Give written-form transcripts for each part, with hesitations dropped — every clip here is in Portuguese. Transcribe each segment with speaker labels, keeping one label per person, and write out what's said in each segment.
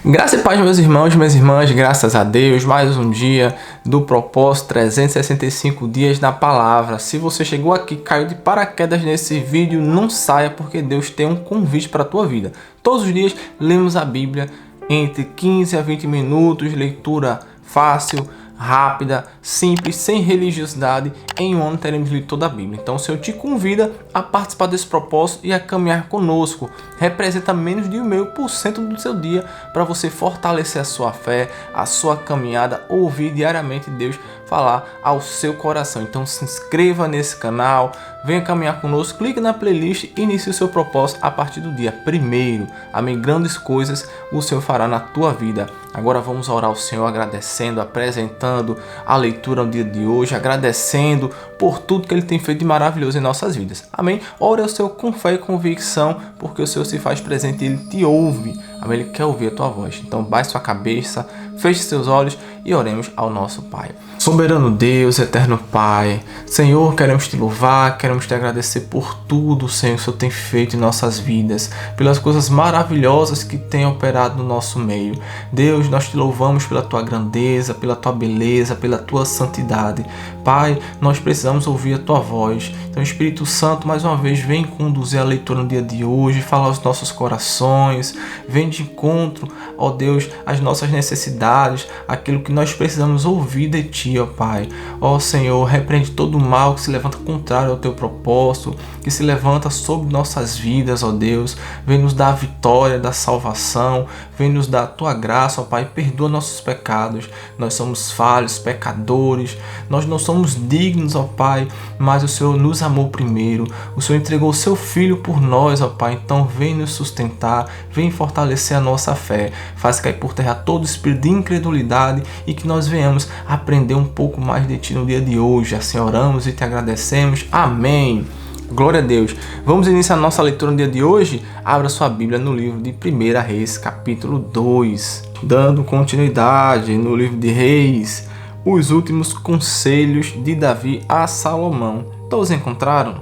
Speaker 1: Graça e paz, meus irmãos e minhas irmãs, graças a Deus, mais um dia do propósito, 365 dias na palavra. Se você chegou aqui, caiu de paraquedas nesse vídeo, não saia, porque Deus tem um convite para a tua vida. Todos os dias lemos a Bíblia entre 15 a 20 minutos, leitura fácil, rápida, simples, sem religiosidade. Em um ano teremos lido toda a Bíblia. Então o Senhor te convida a participar desse propósito e a caminhar conosco. Representa menos de 0,5% do seu dia para você fortalecer a sua fé, a sua caminhada, ouvir diariamente Deus falar ao seu coração. Então se inscreva nesse canal, venha caminhar conosco, clique na playlist e inicie o seu propósito a partir do dia 1º. Amém. Grandes coisas o Senhor fará na tua vida. Agora vamos orar ao Senhor agradecendo, apresentando a leitura no dia de hoje, agradecendo por tudo que Ele tem feito de maravilhoso em nossas vidas. Amém? Ore ao Senhor com fé e convicção, porque o Senhor se faz presente e Ele te ouve. Amém? Ele quer ouvir a tua voz. Então baixe sua cabeça, feche seus olhos e oremos ao nosso Pai. Soberano Deus, eterno Pai, Senhor, queremos te louvar, queremos te agradecer por tudo, Senhor, que o Senhor tem feito em nossas vidas, pelas coisas maravilhosas que tem operado no nosso meio. Deus, nós te louvamos pela tua grandeza, pela tua beleza, pela tua santidade. Pai, nós precisamos ouvir a tua voz. Então, Espírito Santo, mais uma vez, vem conduzir a leitura no dia de hoje, falar aos nossos corações, vem de encontro, ó Deus, às nossas necessidades, aquilo que nós precisamos ouvir de ti, ó Pai. Ó Senhor, repreende todo o mal que se levanta contrário ao teu propósito, que se levanta sobre nossas vidas, ó Deus. Vem nos dar a vitória da salvação, vem nos dar a tua graça, ó Pai. Perdoa nossos pecados. Nós somos falhos, pecadores, nós não somos dignos, ó Pai, mas o Senhor nos amou primeiro. O Senhor entregou o seu Filho por nós, ó Pai. Então vem nos sustentar, vem fortalecer a nossa fé. Faz cair por terra todo espírito de incredulidade e que nós venhamos aprender um pouco mais de ti no dia de hoje. Assim oramos e te agradecemos. Amém. Glória a Deus. Vamos iniciar nossa leitura no dia de hoje? Abra sua Bíblia no livro de 1 Reis, capítulo 2. Dando continuidade no livro de Reis, os últimos conselhos de Davi a Salomão. Todos encontraram?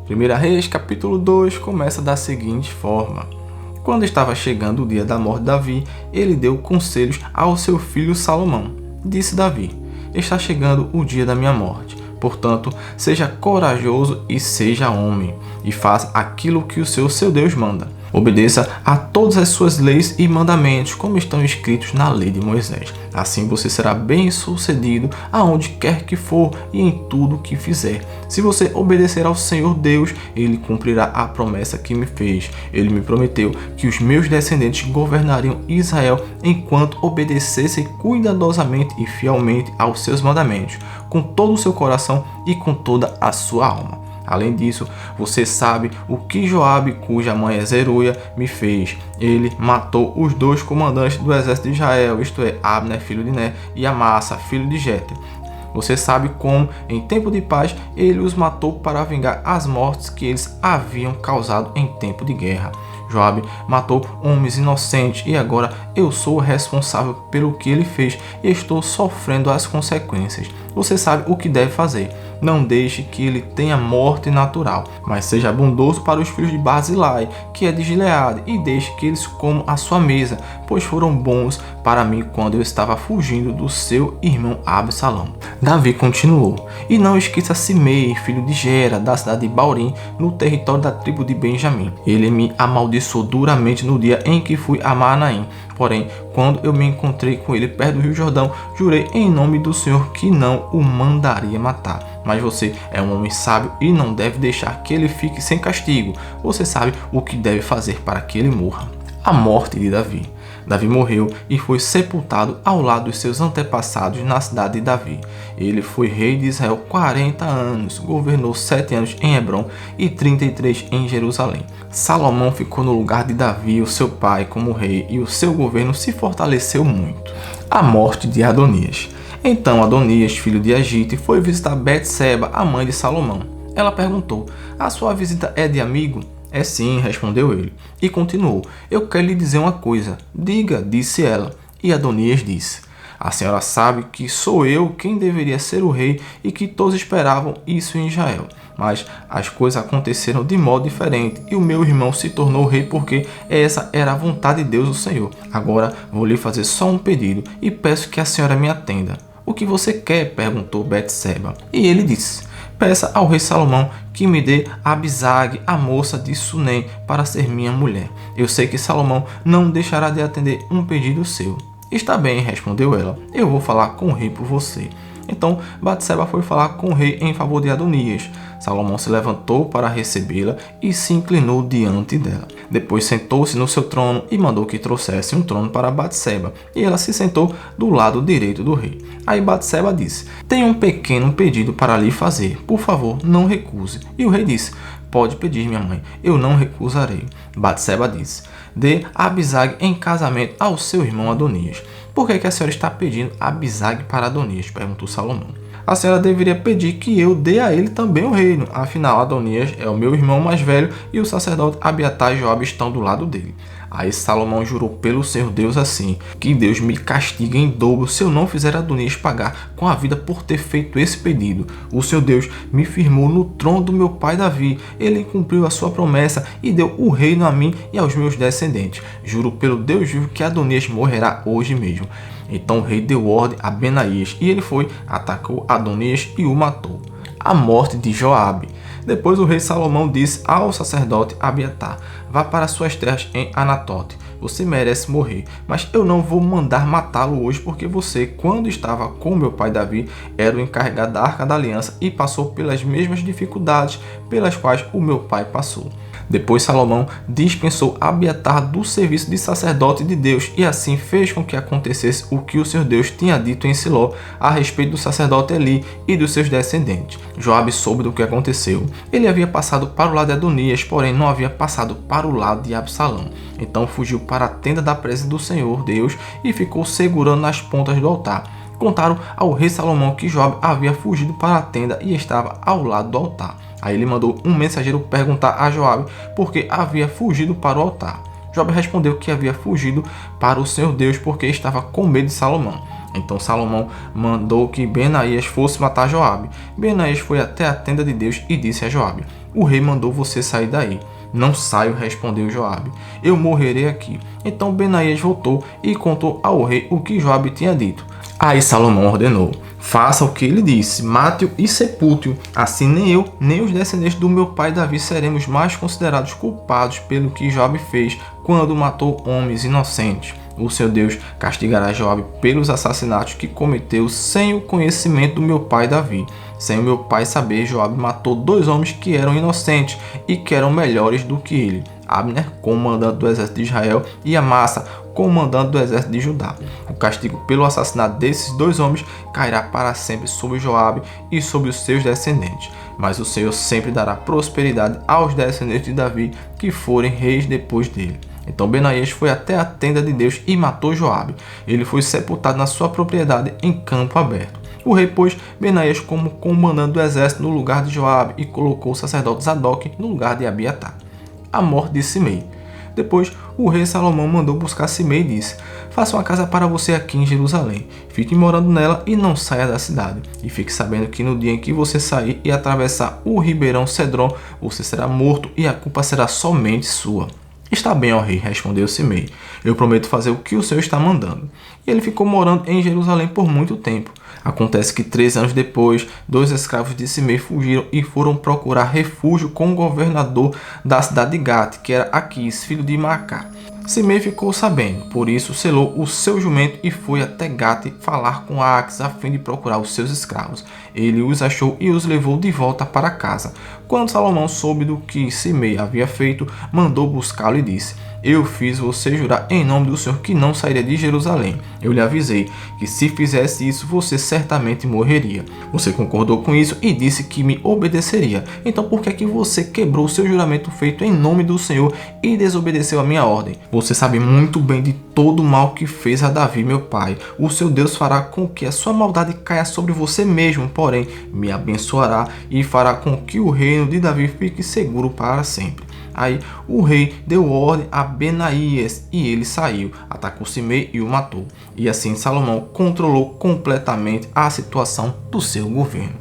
Speaker 1: 1 Reis, capítulo 2, começa da seguinte forma. Quando estava chegando o dia da morte de Davi, ele deu conselhos ao seu filho Salomão. Disse Davi: está chegando o dia da minha morte. Portanto, seja corajoso e seja homem, e faça aquilo que o seu Deus manda. Obedeça a todas as suas leis e mandamentos, como estão escritos na lei de Moisés. Assim você será bem-sucedido aonde quer que for e em tudo que fizer. Se você obedecer ao Senhor Deus, Ele cumprirá a promessa que me fez. Ele me prometeu que os meus descendentes governariam Israel enquanto obedecessem cuidadosamente e fielmente aos seus mandamentos, com todo o seu coração e com toda a sua alma. Além disso, você sabe o que Joabe, cuja mãe é Zeruia, me fez. Ele matou os 2 comandantes do exército de Israel, isto é, Abner, filho de Ner, e Amassa, filho de Jéter. Você sabe como, em tempo de paz, ele os matou para vingar as mortes que eles haviam causado em tempo de guerra. Joabe matou homens inocentes e agora eu sou responsável pelo que ele fez e estou sofrendo as consequências. Você sabe o que deve fazer. Não deixe que ele tenha morte natural, mas seja bondoso para os filhos de Barzilai, que é de Gileade, e deixe que eles comam à sua mesa, pois foram bons para mim quando eu estava fugindo do seu irmão Absalão. Davi continuou: e não esqueça Simei, filho de Gera, da cidade de Baurim, no território da tribo de Benjamim. Ele me amaldiçoou duramente no dia em que fui a Manaim. Porém, quando eu me encontrei com ele perto do rio Jordão, jurei em nome do Senhor que não o mandaria matar. Mas você é um homem sábio e não deve deixar que ele fique sem castigo. Você sabe o que deve fazer para que ele morra. A morte de Davi. Davi morreu e foi sepultado ao lado dos seus antepassados na cidade de Davi. Ele foi rei de Israel 40 anos, governou 7 anos em Hebrom e 33 em Jerusalém. Salomão ficou no lugar de Davi, o seu pai, como rei, e o seu governo se fortaleceu muito. A morte de Adonias. Então Adonias, filho de Agite, foi visitar Betseba, a mãe de Salomão. Ela perguntou: a sua visita é de amigo? É sim, respondeu ele. E continuou: eu quero lhe dizer uma coisa. Diga, disse ela. E Adonias disse: A senhora sabe que sou eu quem deveria ser o rei e que todos esperavam isso em Israel. Mas as coisas aconteceram de modo diferente e o meu irmão se tornou rei porque essa era a vontade de Deus, o Senhor. Agora vou lhe fazer só um pedido e peço que a senhora me atenda. O que você quer? Perguntou Betseba. E ele disse: peça ao rei Salomão que me dê Abisag, a moça de Sunem, para ser minha mulher. Eu sei que Salomão não deixará de atender um pedido seu. Está bem, respondeu ela. Eu vou falar com o rei por você. Então Batseba foi falar com o rei em favor de Adonias. Salomão se levantou para recebê-la e se inclinou diante dela. Depois sentou-se no seu trono e mandou que trouxesse um trono para Batseba, e ela se sentou do lado direito do rei. Aí Batseba disse: tenho um pequeno pedido para lhe fazer, por favor, não recuse. E o rei disse: pode pedir, minha mãe, eu não recusarei. Batseba disse: dê Abisag em casamento ao seu irmão Adonias. Por que a senhora está pedindo Abisag para Adonias? Perguntou Salomão. A senhora deveria pedir que eu dê a ele também o reino. Afinal, Adonias é o meu irmão mais velho e o sacerdote Abiatar e Joabe estão do lado dele. Aí Salomão jurou pelo Senhor Deus assim: que Deus me castigue em dobro se eu não fizer Adonias pagar com a vida por ter feito esse pedido. O Senhor Deus me firmou no trono do meu pai Davi. Ele cumpriu a sua promessa e deu o reino a mim e aos meus descendentes. Juro pelo Deus vivo que Adonias morrerá hoje mesmo. Então o rei deu ordem a Benaías e ele foi, atacou Adonias e o matou. A morte de Joabe. Depois o rei Salomão disse ao sacerdote Abiatar: vá para suas terras em Anatote. Você merece morrer, mas eu não vou mandar matá-lo hoje porque você, quando estava com meu pai Davi, era o encarregado da Arca da Aliança e passou pelas mesmas dificuldades pelas quais o meu pai passou. Depois Salomão dispensou Abiatar do serviço de sacerdote de Deus e assim fez com que acontecesse o que o Senhor Deus tinha dito em Siló a respeito do sacerdote Eli e dos seus descendentes. Joabe soube do que aconteceu. Ele havia passado para o lado de Adonias, porém não havia passado para o lado de Absalão. Então fugiu para a tenda da presença do Senhor Deus e ficou segurando nas pontas do altar. Contaram ao rei Salomão que Joabe havia fugido para a tenda e estava ao lado do altar. Aí ele mandou um mensageiro perguntar a Joabe por que havia fugido para o altar. Joabe respondeu que havia fugido para o Senhor Deus porque estava com medo de Salomão. Então Salomão mandou que Benaías fosse matar Joabe. Benaías foi até a tenda de Deus e disse a Joabe: o rei mandou você sair daí. Não saio, respondeu Joabe. Eu morrerei aqui. Então Benaías voltou e contou ao rei o que Joabe tinha dito. Aí Salomão ordenou: faça o que ele disse, mate-o e sepulte-o. Assim nem eu, nem os descendentes do meu pai Davi seremos mais considerados culpados pelo que Joabe fez quando matou homens inocentes. O seu Deus castigará Joabe pelos assassinatos que cometeu sem o conhecimento do meu pai Davi. Sem o meu pai saber, Joabe matou 2 homens que eram inocentes e que eram melhores do que ele: Abner, comandante do exército de Israel, e Amasa, comandante do exército de Judá. O castigo pelo assassinato desses 2 homens cairá para sempre sobre Joabe e sobre os seus descendentes. Mas o Senhor sempre dará prosperidade aos descendentes de Davi que forem reis depois dele. Então Benaías foi até a tenda de Deus e matou Joabe. Ele foi sepultado na sua propriedade em campo aberto. O rei pôs Benaías como comandante do exército no lugar de Joabe e colocou o sacerdote Zadok no lugar de Abiatar. A morte de Simei. Depois, o rei Salomão mandou buscar Simei e disse: faça uma casa para você aqui em Jerusalém. Fique morando nela e não saia da cidade. E fique sabendo que no dia em que você sair e atravessar o ribeirão Cedron, você será morto e a culpa será somente sua. Está bem, ó rei, respondeu Simei. Eu prometo fazer o que o Senhor está mandando. E ele ficou morando em Jerusalém por muito tempo. Acontece que 3 anos depois, 2 escravos de Simei fugiram e foram procurar refúgio com o governador da cidade de Gate, que era Aquis, filho de Macá. Simei ficou sabendo, por isso selou o seu jumento e foi até Gate falar com Aquis a fim de procurar os seus escravos. Ele os achou e os levou de volta para casa. Quando Salomão soube do que Simei havia feito, mandou buscá-lo e disse: eu fiz você jurar em nome do Senhor que não sairia de Jerusalém. Eu lhe avisei que se fizesse isso, você certamente morreria. Você concordou com isso e disse que me obedeceria. Então por que é que você quebrou o seu juramento feito em nome do Senhor e desobedeceu a minha ordem? Você sabe muito bem de todo o mal que fez a Davi, meu pai. O seu Deus fará com que a sua maldade caia sobre você mesmo, porém me abençoará e fará com que o reino de Davi fique seguro para sempre. Aí o rei deu ordem a Benaías e ele saiu, atacou Simei e o matou. E assim Salomão controlou completamente a situação do seu governo.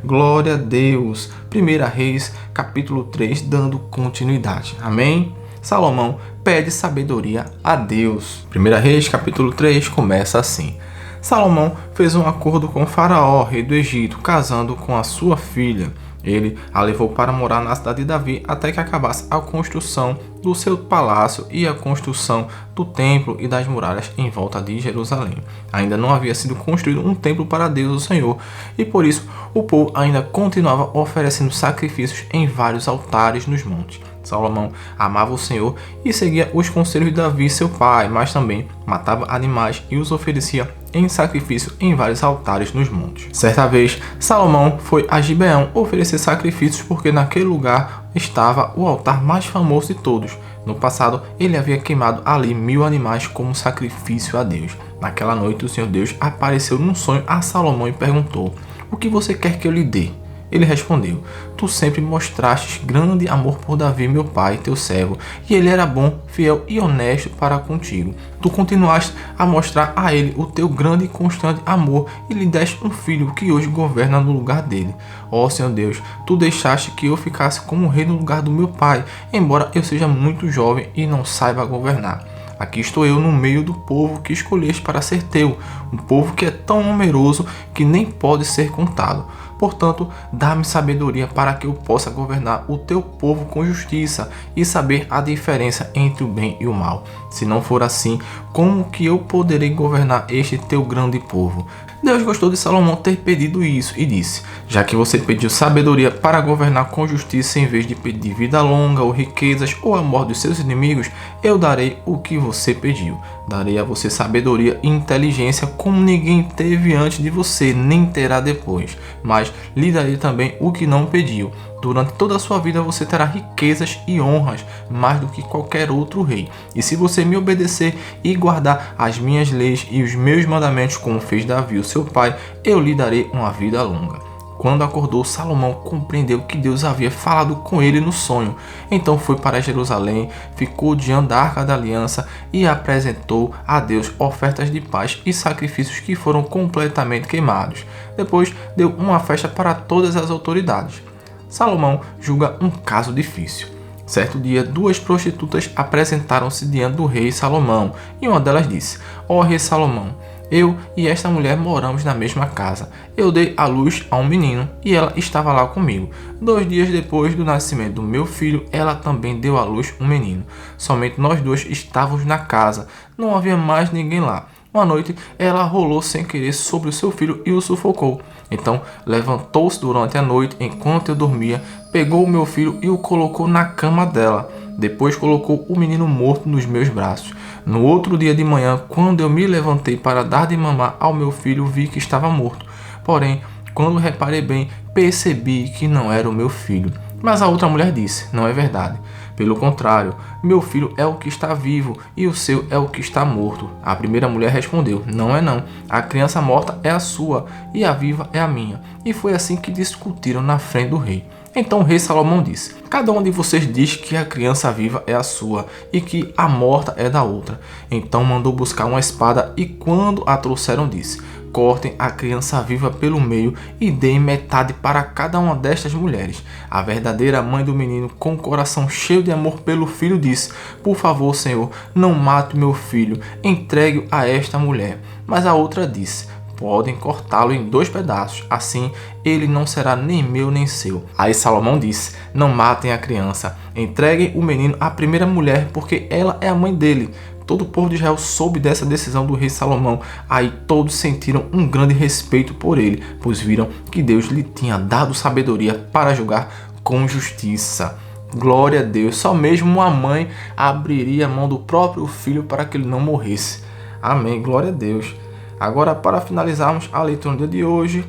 Speaker 1: Glória a Deus! 1 Reis, capítulo 3, dando continuidade. Amém? Salomão pede sabedoria a Deus. 1 Reis, capítulo 3, começa assim. Salomão fez um acordo com Faraó, rei do Egito, casando com a sua filha. Ele a levou para morar na cidade de Davi até que acabasse a construção do seu palácio e a construção do templo e das muralhas em volta de Jerusalém. Ainda não havia sido construído um templo para Deus, o Senhor, e por isso o povo ainda continuava oferecendo sacrifícios em vários altares nos montes. Salomão amava o Senhor e seguia os conselhos de Davi, seu pai, mas também matava animais e os oferecia em sacrifício em vários altares nos montes. Certa vez, Salomão foi a Gibeão oferecer sacrifícios porque naquele lugar estava o altar mais famoso de todos. No passado, ele havia queimado ali 1000 animais como sacrifício a Deus. Naquela noite, o Senhor Deus apareceu num sonho a Salomão e perguntou: "O que você quer que eu lhe dê?" Ele respondeu: "Tu sempre mostrastes grande amor por Davi, meu pai, teu servo, e ele era bom, fiel e honesto para contigo. Tu continuaste a mostrar a ele o teu grande e constante amor e lhe deste um filho que hoje governa no lugar dele. Ó Senhor Deus, tu deixaste que eu ficasse como rei no lugar do meu pai, embora eu seja muito jovem e não saiba governar. Aqui estou eu no meio do povo que escolheste para ser teu, um povo que é tão numeroso que nem pode ser contado. Portanto, dá-me sabedoria para que eu possa governar o teu povo com justiça e saber a diferença entre o bem e o mal. Se não for assim, como que eu poderei governar este teu grande povo?" Deus gostou de Salomão ter pedido isso e disse: "Já que você pediu sabedoria para governar com justiça em vez de pedir vida longa ou riquezas ou a morte dos seus inimigos, eu darei o que você pediu. Darei a você sabedoria e inteligência como ninguém teve antes de você, nem terá depois. Mas lhe darei também o que não pediu. Durante toda a sua vida você terá riquezas e honras, mais do que qualquer outro rei. E se você me obedecer e guardar as minhas leis e os meus mandamentos, como fez Davi, o seu pai, eu lhe darei uma vida longa." Quando acordou, Salomão compreendeu que Deus havia falado com ele no sonho. Então foi para Jerusalém, ficou diante da Arca da Aliança e apresentou a Deus ofertas de paz e sacrifícios que foram completamente queimados. Depois deu uma festa para todas as autoridades. Salomão julga um caso difícil. Certo dia, 2 prostitutas apresentaram-se diante do rei Salomão, e uma delas disse: "Ó rei Salomão, eu e esta mulher moramos na mesma casa. Eu dei à luz a um menino e ela estava lá comigo. 2 dias depois do nascimento do meu filho, ela também deu à luz um menino. Somente nós 2 estávamos na casa, não havia mais ninguém lá. Uma noite, ela rolou sem querer sobre o seu filho e o sufocou. Então, levantou-se durante a noite, enquanto eu dormia, pegou o meu filho e o colocou na cama dela. Depois colocou o menino morto nos meus braços. No outro dia de manhã, quando eu me levantei para dar de mamar ao meu filho, vi que estava morto. Porém, quando reparei bem, percebi que não era o meu filho." Mas a outra mulher disse: "Não é verdade. Pelo contrário, meu filho é o que está vivo e o seu é o que está morto." A primeira mulher respondeu: "Não é não. A criança morta é a sua e a viva é a minha." E foi assim que discutiram na frente do rei. Então o rei Salomão disse: "Cada um de vocês diz que a criança viva é a sua e que a morta é da outra." Então mandou buscar uma espada e quando a trouxeram disse: "Cortem a criança viva pelo meio e deem metade para cada uma destas mulheres." A verdadeira mãe do menino, com o coração cheio de amor pelo filho, disse: "Por favor, Senhor, não mate meu filho, entregue-o a esta mulher." Mas a outra disse: "Podem cortá-lo em 2 pedaços, assim ele não será nem meu nem seu." Aí Salomão disse: "Não matem a criança, entreguem o menino à primeira mulher, porque ela é a mãe dele." Todo o povo de Israel soube dessa decisão do rei Salomão. Aí todos sentiram um grande respeito por ele, pois viram que Deus lhe tinha dado sabedoria para julgar com justiça. Glória a Deus, só mesmo uma mãe abriria a mão do próprio filho para que ele não morresse. Amém, glória a Deus. Agora, para finalizarmos a leitura do dia de hoje,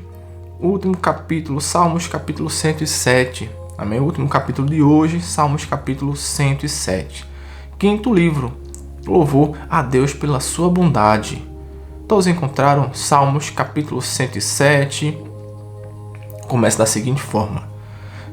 Speaker 1: o último capítulo, Salmos capítulo 107. Amém? O último capítulo de hoje, Salmos capítulo 107. Quinto livro, louvor a Deus pela sua bondade. Todos encontraram Salmos capítulo 107. Começa da seguinte forma: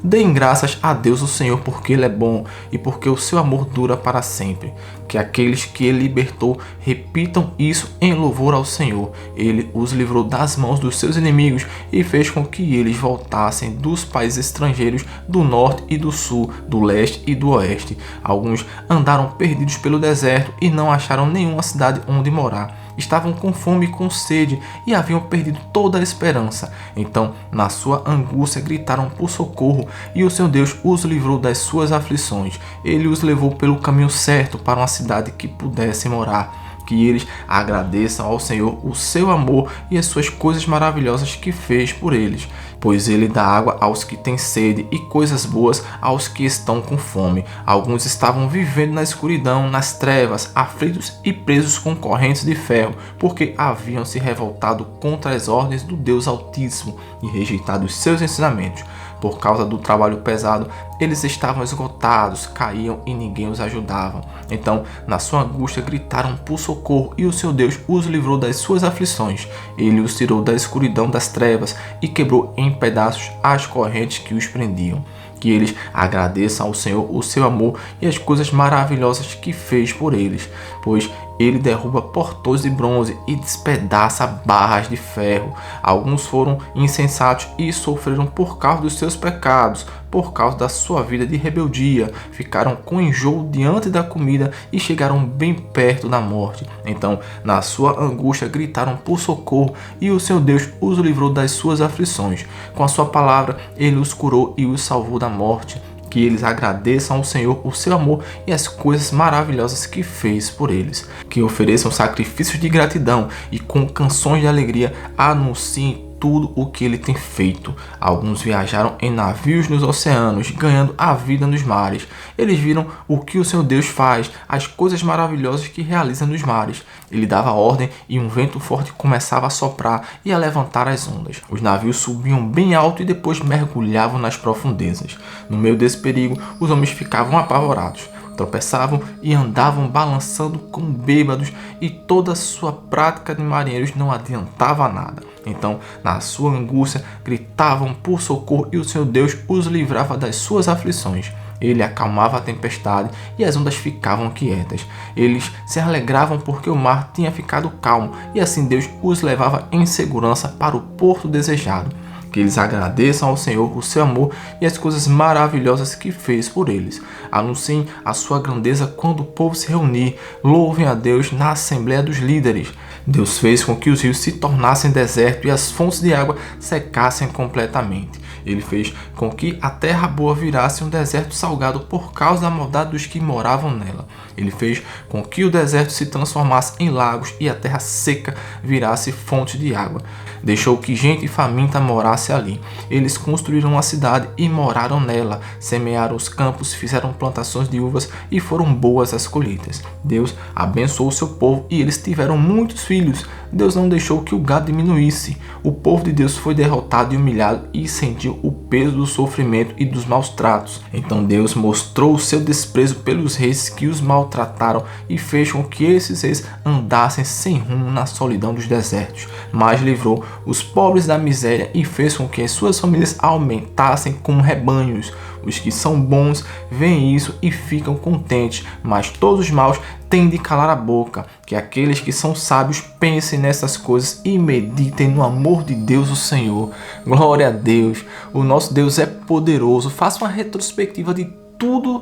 Speaker 1: Deem graças a Deus o Senhor, porque Ele é bom e porque o seu amor dura para sempre. Que aqueles que Ele libertou repitam isso em louvor ao Senhor. Ele os livrou das mãos dos seus inimigos e fez com que eles voltassem dos países estrangeiros, do norte e do sul, do leste e do oeste. Alguns andaram perdidos pelo deserto e não acharam nenhuma cidade onde morar. Estavam com fome e com sede e haviam perdido toda a esperança. Então, na sua angústia, gritaram por socorro e o seu Deus os livrou das suas aflições. Ele os levou pelo caminho certo para uma cidade que pudessem morar. Que eles agradeçam ao Senhor o seu amor e as suas coisas maravilhosas que fez por eles. Pois Ele dá água aos que têm sede e coisas boas aos que estão com fome. Alguns estavam vivendo na escuridão, nas trevas, aflitos e presos com correntes de ferro, porque haviam se revoltado contra as ordens do Deus Altíssimo e rejeitado os seus ensinamentos. Por causa do trabalho pesado, eles estavam esgotados, caíam e ninguém os ajudava. Então, na sua angústia, gritaram por socorro e o seu Deus os livrou das suas aflições. Ele os tirou da escuridão das trevas e quebrou em pedaços as correntes que os prendiam. Que eles agradeçam ao Senhor o seu amor e as coisas maravilhosas que fez por eles, pois Ele derruba portões de bronze e despedaça barras de ferro. Alguns foram insensatos e sofreram por causa dos seus pecados, por causa da sua vida de rebeldia. Ficaram com enjoo diante da comida e chegaram bem perto da morte. Então, na sua angústia, gritaram por socorro e o seu Deus os livrou das suas aflições. Com a sua palavra, Ele os curou e os salvou da morte. Que eles agradeçam ao Senhor o seu amor e as coisas maravilhosas que fez por eles. Que ofereçam sacrifícios de gratidão e com canções de alegria anunciem tudo o que Ele tem feito. Alguns viajaram em navios nos oceanos, ganhando a vida nos mares. Eles viram o que o seu Deus faz, as coisas maravilhosas que realiza nos mares. Ele dava ordem e um vento forte começava a soprar e a levantar as ondas. Os navios subiam bem alto e depois mergulhavam nas profundezas. No meio desse perigo, os homens ficavam apavorados. Tropeçavam e andavam balançando como bêbados, e toda a sua prática de marinheiros não adiantava nada. Então, na sua angústia, gritavam por socorro e o seu Deus os livrava das suas aflições. Ele acalmava a tempestade e as ondas ficavam quietas. Eles se alegravam porque o mar tinha ficado calmo e assim Deus os levava em segurança para o porto desejado. Que eles agradeçam ao Senhor o seu amor e as coisas maravilhosas que fez por eles. Anunciem a sua grandeza quando o povo se reunir. Louvem a Deus na Assembleia dos Líderes. Deus fez com que os rios se tornassem deserto e as fontes de água secassem completamente. Ele fez com que a terra boa virasse um deserto salgado por causa da maldade dos que moravam nela. Ele fez com que o deserto se transformasse em lagos e a terra seca virasse fonte de água. Deixou que gente faminta morasse ali. Eles construíram uma cidade e moraram nela. Semearam os campos, fizeram plantações de uvas e foram boas as colheitas. Deus abençoou o seu povo e eles tiveram muitos filhos. Deus não deixou que o gado diminuísse. O povo de Deus foi derrotado e humilhado e sentiu o peso do sofrimento e dos maus tratos. Então Deus mostrou o seu desprezo pelos reis que os maltrataram e fez com que esses reis andassem sem rumo na solidão dos desertos. Mas livrou os pobres da miséria e fez com que as suas famílias aumentassem como rebanhos. Os que são bons veem isso e ficam contentes, mas todos os maus têm de calar a boca. Que aqueles que são sábios pensem nessas coisas e meditem no amor de Deus, o Senhor. Glória a Deus, o nosso Deus é poderoso. Faça uma retrospectiva de tudo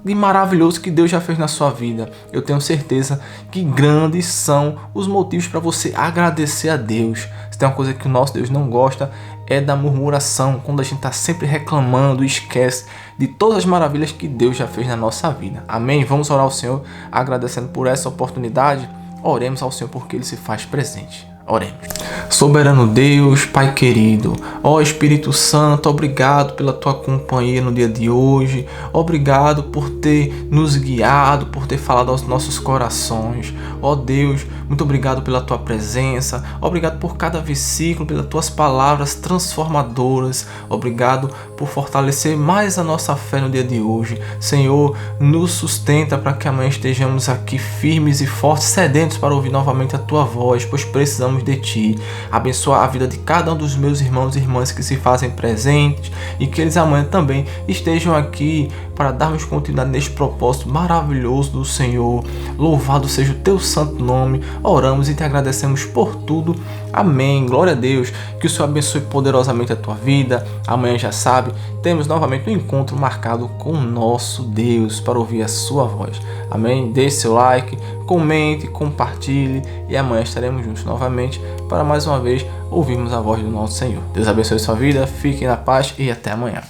Speaker 1: de maravilhoso que Deus já fez na sua vida. Eu tenho certeza que grandes são os motivos para você agradecer a Deus. Se tem uma coisa que o nosso Deus não gosta, é da murmuração, quando a gente está sempre reclamando e esquece de todas as maravilhas que Deus já fez na nossa vida. Amém? Vamos orar ao Senhor agradecendo por essa oportunidade. Oremos ao Senhor porque Ele se faz presente. Oremos. Soberano Deus, Pai querido, ó Espírito Santo, obrigado pela tua companhia no dia de hoje, obrigado por ter nos guiado, por ter falado aos nossos corações, ó Deus, Muito obrigado pela tua presença. Obrigado por cada versículo, pelas tuas palavras transformadoras. Obrigado por fortalecer mais a nossa fé no dia de hoje. Senhor, nos sustenta para que amanhã estejamos aqui firmes e fortes, sedentos para ouvir novamente a tua voz, pois precisamos de ti. Abençoa a vida de cada um dos meus irmãos e irmãs que se fazem presentes e que eles amanhã também estejam aqui para darmos continuidade neste propósito maravilhoso do Senhor. Louvado seja o teu santo nome. Oramos e te agradecemos por tudo. Amém. Glória a Deus. Que o Senhor abençoe poderosamente a tua vida. Amanhã, já sabe, temos novamente um encontro marcado com o nosso Deus para ouvir a sua voz. Amém. Deixe seu like, comente, compartilhe e amanhã estaremos juntos novamente para mais uma vez ouvirmos a voz do nosso Senhor. Deus abençoe sua vida. Fiquem na paz e até amanhã.